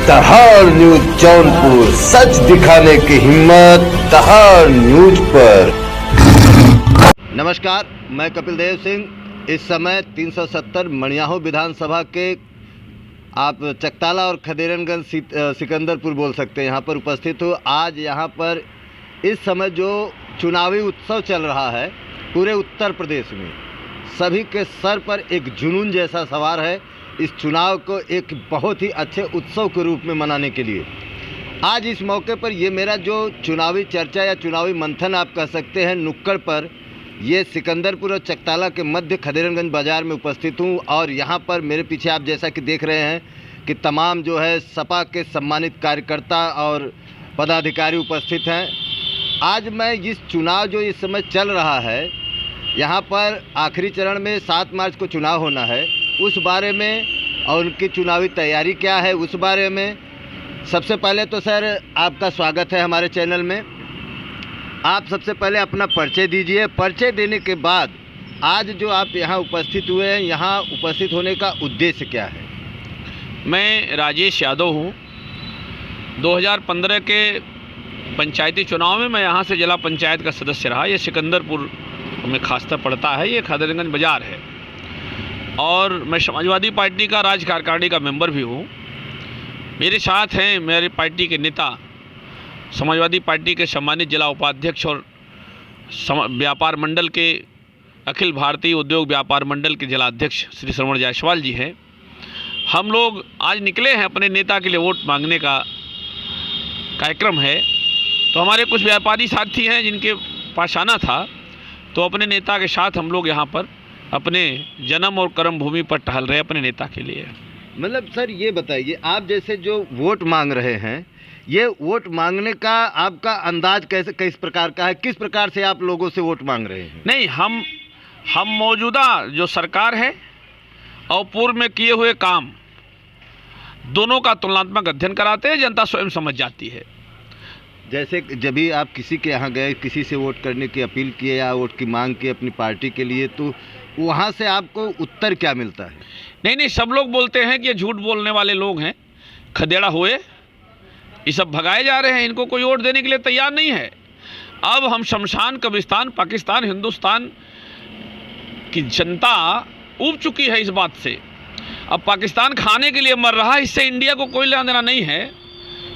दहाड़ न्यूज जौनपुर, सच दिखाने की हिम्मत दहाड़ न्यूज पर। नमस्कार, मैं कपिल देव सिंह। इस समय 370 मणियाहू विधानसभा के आप चकताला और खदेरनगंज सिकंदरपुर बोल सकते हैं, यहाँ पर उपस्थित हो। आज यहाँ पर इस समय जो चुनावी उत्सव चल रहा है पूरे उत्तर प्रदेश में, सभी के सर पर एक जुनून जैसा सवार है इस चुनाव को एक बहुत ही अच्छे उत्सव के रूप में मनाने के लिए। आज इस मौके पर ये मेरा जो चुनावी चर्चा या चुनावी मंथन आप कह सकते हैं, नुक्कड़ पर ये सिकंदरपुर और चकताला के मध्य खदेरनगंज बाज़ार में उपस्थित हूँ। और यहाँ पर मेरे पीछे आप जैसा कि देख रहे हैं कि तमाम जो है सपा के सम्मानित कार्यकर्ता और पदाधिकारी उपस्थित हैं। आज मैं इस चुनाव जो इस समय चल रहा है, यहाँ पर आखिरी चरण में 7 मार्च को चुनाव होना है, उस बारे में और उनकी चुनावी तैयारी क्या है उस बारे में। सबसे पहले तो सर आपका स्वागत है हमारे चैनल में। आप सबसे पहले अपना परिचय दीजिए। परिचय देने के बाद आज जो आप यहाँ उपस्थित हुए हैं, यहाँ उपस्थित होने का उद्देश्य क्या है? मैं राजेश यादव हूँ। 2015 के पंचायती चुनाव में मैं यहाँ से जिला पंचायत का सदस्य रहा। ये सिकंदरपुर में खासतौर पड़ता है, ये खदेरनगंज बाज़ार है। और मैं समाजवादी पार्टी का राज्य कार्यकारिणी का मेंबर भी हूँ। मेरे साथ हैं मेरी पार्टी के नेता, समाजवादी पार्टी के सम्मानित जिला उपाध्यक्ष और व्यापार मंडल के अखिल भारतीय उद्योग व्यापार मंडल के जिला अध्यक्ष श्री श्रवण जायसवाल जी हैं। हम लोग आज निकले हैं अपने नेता के लिए वोट मांगने का कार्यक्रम है। तो हमारे कुछ व्यापारी साथी हैं जिनके पास आना था, तो अपने नेता के साथ हम लोग यहाँ पर अपने जन्म और कर्म भूमि पर टहल रहे अपने नेता के लिए। मतलब सर ये बताइए, आप जैसे जो वोट मांग रहे हैं, ये वोट मांगने का आपका अंदाज कैसे किस प्रकार का है? किस प्रकार से आप लोगों से वोट मांग रहे हैं? नहीं, हम मौजूदा जो सरकार है और पूर्व में किए हुए काम दोनों का तुलनात्मक अध्ययन कराते हैं। जनता स्वयं समझ जाती है। जैसे जब भी आप किसी के यहाँ गए, किसी से वोट करने की अपील किए या वोट की मांग की अपनी पार्टी के लिए, तो वहाँ से आपको उत्तर क्या मिलता है? नहीं, सब लोग बोलते हैं कि ये झूठ बोलने वाले लोग हैं, खदेड़ा हुए, ये सब भगाए जा रहे हैं, इनको कोई वोट देने के लिए तैयार नहीं है। अब हम शमशान, कब्रिस्तान, पाकिस्तान, हिंदुस्तान की जनता ऊब चुकी है इस बात से। अब पाकिस्तान खाने के लिए मर रहा है, इससे इंडिया को कोई लेना देना नहीं है।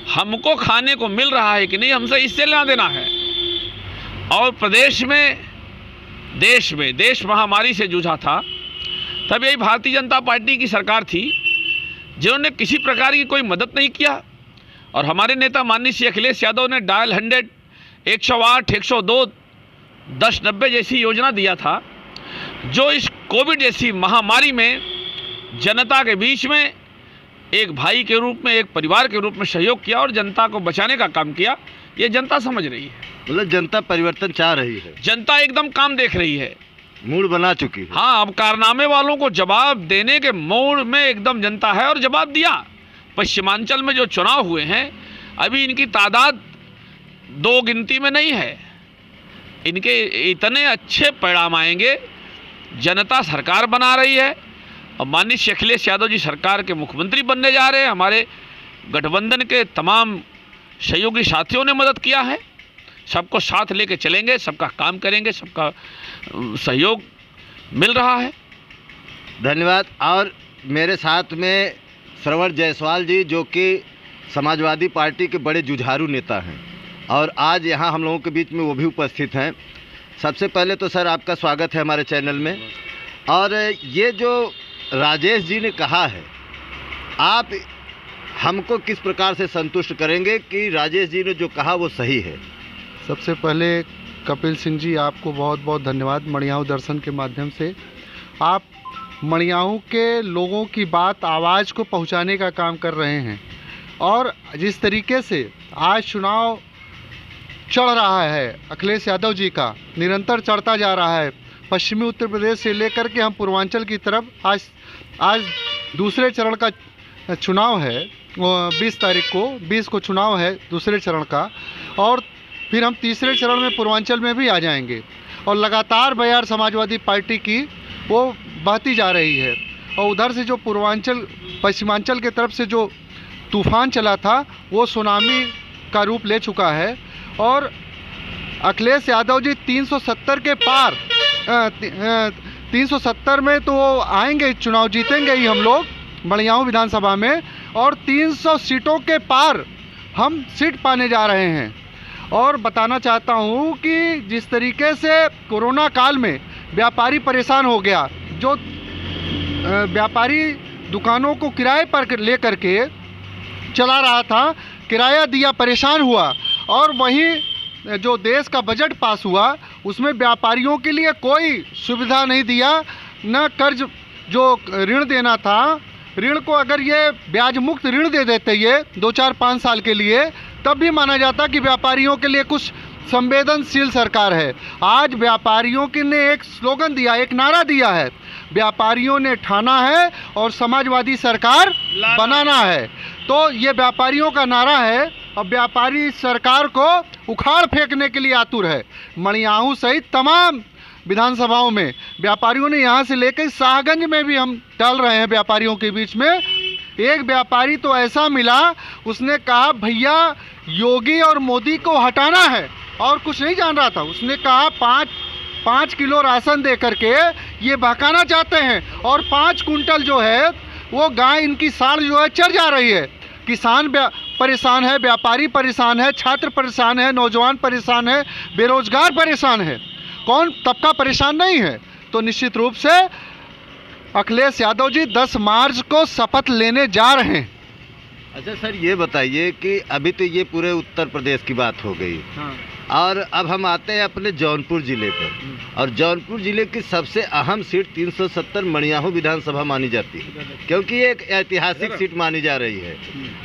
हमको खाने को मिल रहा है कि नहीं, हमसे इससे लेना देना है। और प्रदेश में देश महामारी से जूझा था, तब यही भारतीय जनता पार्टी की सरकार थी जिन्होंने किसी प्रकार की कोई मदद नहीं किया। और हमारे नेता माननीय श्री अखिलेश यादव ने डायल 100, 108, 102, 1090 जैसी योजना दिया था, जो इस कोविड जैसी महामारी में जनता के बीच में एक भाई के रूप में, एक परिवार के रूप में सहयोग किया और जनता को बचाने का काम किया। ये जनता समझ रही है। मतलब जनता परिवर्तन चाह रही है, जनता एकदम काम देख रही है, मूड बना चुकी है। हाँ, अब कारनामे वालों को जवाब देने के मूड में एकदम जनता है और जवाब दिया। पश्चिमांचल में जो चुनाव हुए हैं, अभी इनकी तादाद 2 गिनती में नहीं है। इनके इतने अच्छे परिणाम आएंगे। जनता सरकार बना रही है और माननीय श्री अखिलेश यादव जी सरकार के मुख्यमंत्री बनने जा रहे हैं। हमारे गठबंधन के तमाम सहयोगी साथियों ने मदद किया है। सबको साथ लेके चलेंगे, सबका काम करेंगे, सबका सहयोग मिल रहा है। धन्यवाद। और मेरे साथ में श्रवण जायसवाल जी, जो कि समाजवादी पार्टी के बड़े जुझारू नेता हैं, और आज यहाँ हम लोगों के बीच में वो भी उपस्थित हैं। सबसे पहले तो सर आपका स्वागत है हमारे चैनल में। और ये जो राजेश जी ने कहा है, आप हमको किस प्रकार से संतुष्ट करेंगे कि राजेश जी ने जो कहा वो सही है? सबसे पहले कपिल सिंह जी, आपको बहुत बहुत धन्यवाद। मणियाहू दर्शन के माध्यम से आप मणियाहू के लोगों की बात, आवाज़ को पहुंचाने का काम कर रहे हैं। और जिस तरीके से आज चुनाव चढ़ रहा है, अखिलेश यादव जी का निरंतर चढ़ता जा रहा है। पश्चिमी उत्तर प्रदेश से लेकर के हम पूर्वांचल की तरफ आज दूसरे चरण का चुनाव है। 20 तारीख को 20 को चुनाव है दूसरे चरण का, और फिर हम तीसरे चरण में पूर्वांचल में भी आ जाएंगे। और लगातार बयार समाजवादी पार्टी की वो बहती जा रही है। और उधर से जो पूर्वांचल पश्चिमांचल के तरफ से जो तूफान चला था वो सुनामी का रूप ले चुका है। और अखिलेश यादव जी 370 के पार 370 में तो आएंगे, चुनाव जीतेंगे ही हम लोग मड़ियाऊ विधानसभा में, और 300 सीटों के पार हम सीट पाने जा रहे हैं। और बताना चाहता हूँ कि जिस तरीके से कोरोना काल में व्यापारी परेशान हो गया, जो व्यापारी दुकानों को किराए पर लेकर के चला रहा था, किराया दिया, परेशान हुआ, और वहीं जो देश का बजट पास हुआ उसमें व्यापारियों के लिए कोई सुविधा नहीं दिया, न कर्ज जो ऋण देना था, ऋण को अगर ये ब्याज मुक्त ऋण दे देते ये 2-4-5 साल के लिए, तब भी माना जाता कि व्यापारियों के लिए कुछ संवेदनशील सरकार है। आज व्यापारियों के ने एक स्लोगन दिया, एक नारा दिया है, व्यापारियों ने ठाना है और समाजवादी सरकार बनाना है। तो ये व्यापारियों का नारा है। अब व्यापारी सरकार को उखाड़ फेंकने के लिए आतुर है। मड़ियाहू सहित तमाम विधानसभाओं में व्यापारियों ने, यहाँ से लेकर शाहगंज में भी हम चल रहे हैं व्यापारियों के बीच में। एक व्यापारी तो ऐसा मिला, उसने कहा भैया योगी और मोदी को हटाना है, और कुछ नहीं जान रहा था। उसने कहा 5 किलो राशन दे करके ये बहकाना चाहते हैं, और 5 कुंटल जो है वो गाय इनकी साढ़ जो है चढ़ जा रही है। किसान परेशान है, व्यापारी परेशान है, छात्र परेशान है, नौजवान परेशान है, बेरोजगार परेशान है, कौन तबका परेशान नहीं है। तो निश्चित रूप से अखिलेश यादव जी 10 मार्च को शपथ लेने जा रहे हैं। अच्छा सर, ये बताइए कि अभी तो ये पूरे उत्तर प्रदेश की बात हो गई, हाँ। और अब हम आते हैं अपने जौनपुर ज़िले पर। और जौनपुर ज़िले की सबसे अहम सीट 370 मड़ियाहू विधानसभा मानी जाती है, क्योंकि ये एक ऐतिहासिक सीट मानी जा रही है।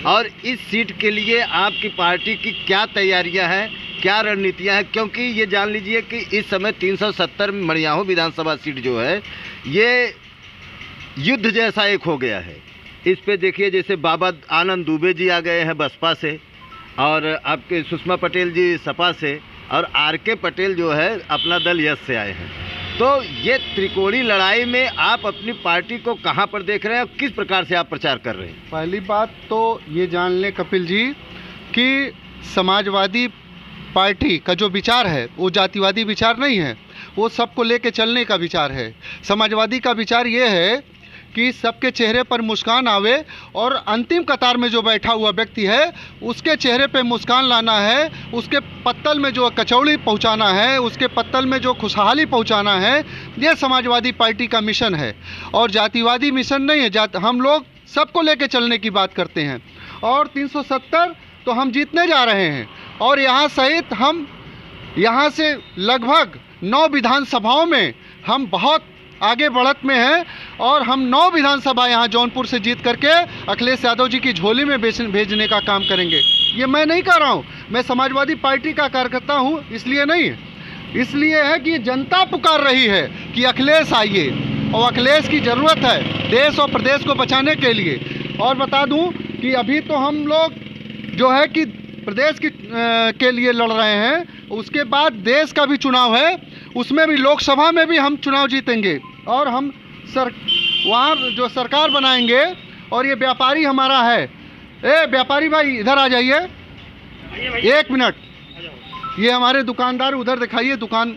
और इस सीट के लिए आपकी पार्टी की क्या तैयारियां हैं, क्या रणनीतियां हैं? क्योंकि ये जान लीजिए कि इस समय 370 मड़ियाहू विधानसभा सीट जो है ये युद्ध जैसा एक हो गया है। इस पे देखिए, जैसे बाबा आनंद दुबे जी आ गए हैं बसपा से, और आपके सुषमा पटेल जी सपा से, और आर.के. पटेल जो है अपना दल यस से आए हैं। तो ये त्रिकोणीय लड़ाई में आप अपनी पार्टी को कहां पर देख रहे हैं और किस प्रकार से आप प्रचार कर रहे हैं? पहली बात तो ये जान लें कपिल जी कि समाजवादी पार्टी का जो विचार है वो जातिवादी विचार नहीं है, वो सबको लेके चलने का विचार है। समाजवादी का विचार ये है कि सबके चेहरे पर मुस्कान आवे, और अंतिम कतार में जो बैठा हुआ व्यक्ति है उसके चेहरे पे मुस्कान लाना है, उसके पत्तल में जो कचौड़ी पहुंचाना है, उसके पत्तल में जो खुशहाली पहुंचाना है, ये समाजवादी पार्टी का मिशन है। और जातिवादी मिशन नहीं है। हम लोग सबको लेके चलने की बात करते हैं, और 370 तो हम जीतने जा रहे हैं। और यहाँ सहित हम यहाँ से लगभग 9 विधानसभाओं में हम बहुत आगे बढ़त में हैं, और हम 9 विधानसभा यहाँ जौनपुर से जीत करके अखिलेश यादव जी की झोली में भेजने का काम करेंगे। ये मैं नहीं कह रहा हूँ, मैं समाजवादी पार्टी का कार्यकर्ता हूँ, इसलिए नहीं है, इसलिए है कि जनता पुकार रही है कि अखिलेश आइए, और अखिलेश की ज़रूरत है देश और प्रदेश को बचाने के लिए। और बता दूँ कि अभी तो हम लोग जो है कि प्रदेश के लिए लड़ रहे हैं, उसके बाद देश का भी चुनाव है, उसमें भी लोकसभा में भी हम चुनाव जीतेंगे, और हम वहाँ जो सरकार बनाएंगे। और ये व्यापारी हमारा है। ए व्यापारी भाई इधर आ जाइए 1 मिनट। ये हमारे दुकानदार उधर दिखाइए, दुकान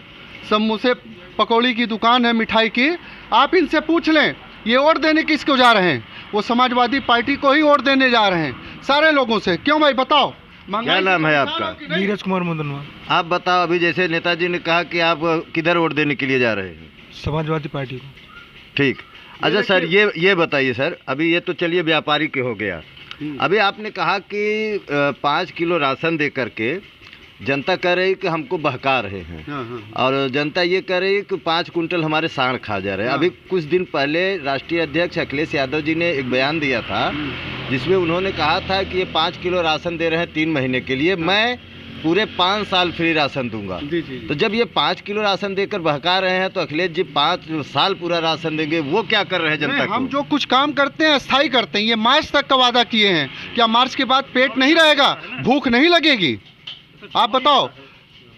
समोसे पकौड़ी की दुकान है, मिठाई की। आप इनसे पूछ लें ये वोट देने किसको जा रहे हैं? वो समाजवादी पार्टी को ही वोट देने जा रहे हैं, सारे लोगों से। क्यों भाई बताओ? क्या नाम है आपका? नीरज कुमार मुंदनवा। आप बताओ, अभी जैसे नेताजी ने कहा कि आप किधर वोट देने के लिए जा रहे हैं? समाजवादी पार्टी को। ठीक। अच्छा सर, ये बताइए सर, अभी ये तो चलिए व्यापारी के हो गया। अभी आपने कहा कि 5 किलो राशन दे करके जनता कह रही कि हमको बहका रहे हैं, और जनता ये कह रही है कि 5 कुंटल हमारे साढ़ खा जा रहे हैं। अभी कुछ दिन पहले राष्ट्रीय अध्यक्ष अखिलेश यादव जी ने एक बयान दिया था, जिसमें उन्होंने कहा था कि ये 5 किलो राशन दे रहे हैं 3 महीने के लिए, मैं पूरे 5 साल फ्री राशन दूंगा। जी। तो जब ये 5 किलो राशन देकर बहका रहे हैं, तो अखिलेश जी 5 साल पूरा राशन देंगे, वो क्या कर रहे हैं जनता को? हम जो कुछ काम करते हैं अस्थायी करते हैं। ये मार्च तक का वादा किए हैं, क्या मार्च के बाद पेट नहीं रहेगा, भूख नहीं लगेगी? आप बताओ।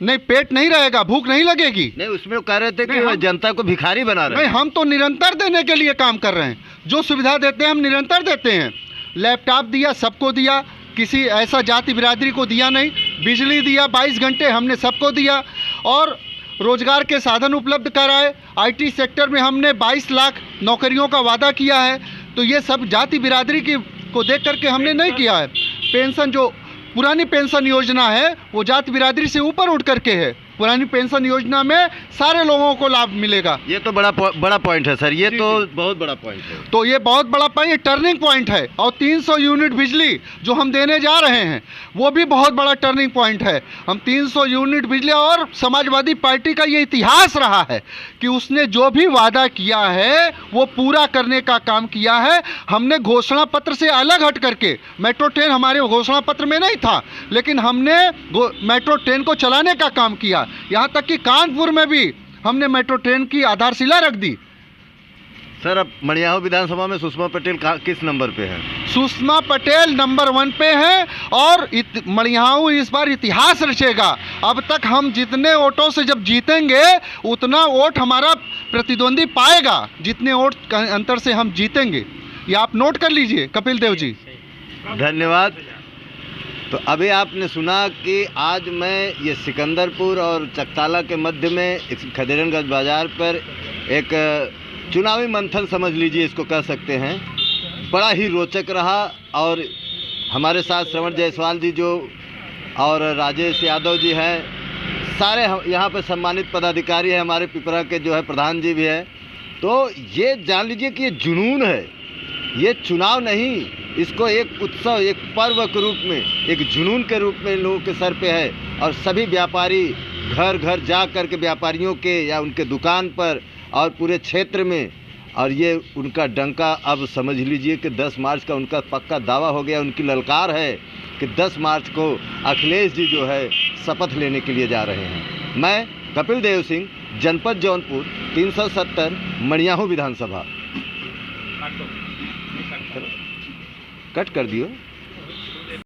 नहीं, पेट नहीं रहेगा, भूख नहीं लगेगी। नहीं, उसमें वो कह रहे थे कि जनता को भिखारी बना रहे हैं। नहीं, हम तो निरंतर देने के लिए काम कर रहे हैं। जो सुविधा देते हैं हम निरंतर देते हैं, लैपटॉप दिया, सबको दिया, किसी ऐसा जाति बिरादरी को दिया नहीं। बिजली दिया 22 घंटे, हमने सबको दिया। और रोजगार के साधन उपलब्ध कराए। आईटी सेक्टर में हमने 22 लाख नौकरियों का वादा किया है। तो ये सब जाति बिरादरी की को देख करके हमने नहीं किया है। पेंशन, जो पुरानी पेंशन योजना है, वो जाति बिरादरी से ऊपर उठ करके है। पुरानी पेंशन योजना में सारे लोगों को लाभ मिलेगा। ये तो बड़ा पॉइंट है सर, ये तो बहुत बड़ा पॉइंट है। तो ये बहुत बड़ा पॉइंट, टर्निंग पॉइंट है। और 300 यूनिट बिजली जो हम देने जा रहे हैं, वो भी बहुत बड़ा टर्निंग पॉइंट है। हम 300 यूनिट बिजली, और समाजवादी पार्टी का ये इतिहास रहा है कि उसने जो भी वादा किया है वो पूरा करने का काम किया है। हमने घोषणा पत्र से अलग हट करके, मेट्रो ट्रेन हमारे घोषणा पत्र में नहीं था, लेकिन हमने मेट्रो ट्रेन को चलाने का काम किया। यहाँ तक कि कानपुर में भी हमने मेट्रो ट्रेन की आधारशिला रख दी। सर, अब मड़ियाहू विधानसभा में सुषमा पटेल किस नंबर पे हैं? सुषमा पटेल नंबर 1 पे हैं। और मड़ियाहू इस बार इतिहास रचेगा। अब तक हम जितने वोटों से जब जीतेंगे, उतना वोट हमारा प्रतिद्वंदी पाएगा, जितने वोट अंतर से हम जीतेंगे। ये आप नोट कर लीजिए कपिल देव जी। धन्यवाद। तो अभी आपने सुना कि आज मैं ये सिकंदरपुर और चकताला के मध्य में खदेरनगंज बाज़ार पर एक चुनावी मंथन समझ लीजिए, इसको कह सकते हैं, बड़ा ही रोचक रहा। और हमारे साथ श्रवण जायसवाल जी जो और राजेश यादव जी हैं, सारे यहाँ पर सम्मानित पदाधिकारी हैं, हमारे पिपरा के जो है प्रधान जी भी हैं। तो ये जान लीजिए कि ये जुनून है, ये चुनाव नहीं, इसको एक उत्सव, एक पर्व के रूप में, एक जुनून के रूप में लोगों के सर पे है। और सभी व्यापारी घर घर जा कर के व्यापारियों के या उनके दुकान पर और पूरे क्षेत्र में, और ये उनका डंका अब समझ लीजिए कि 10 मार्च का उनका पक्का दावा हो गया। उनकी ललकार है कि 10 मार्च को अखिलेश जी जो है शपथ लेने के लिए जा रहे हैं। मैं कपिल देव सिंह, जनपद जौनपुर, 370 मड़ियाहू विधानसभा। कट कर दियो।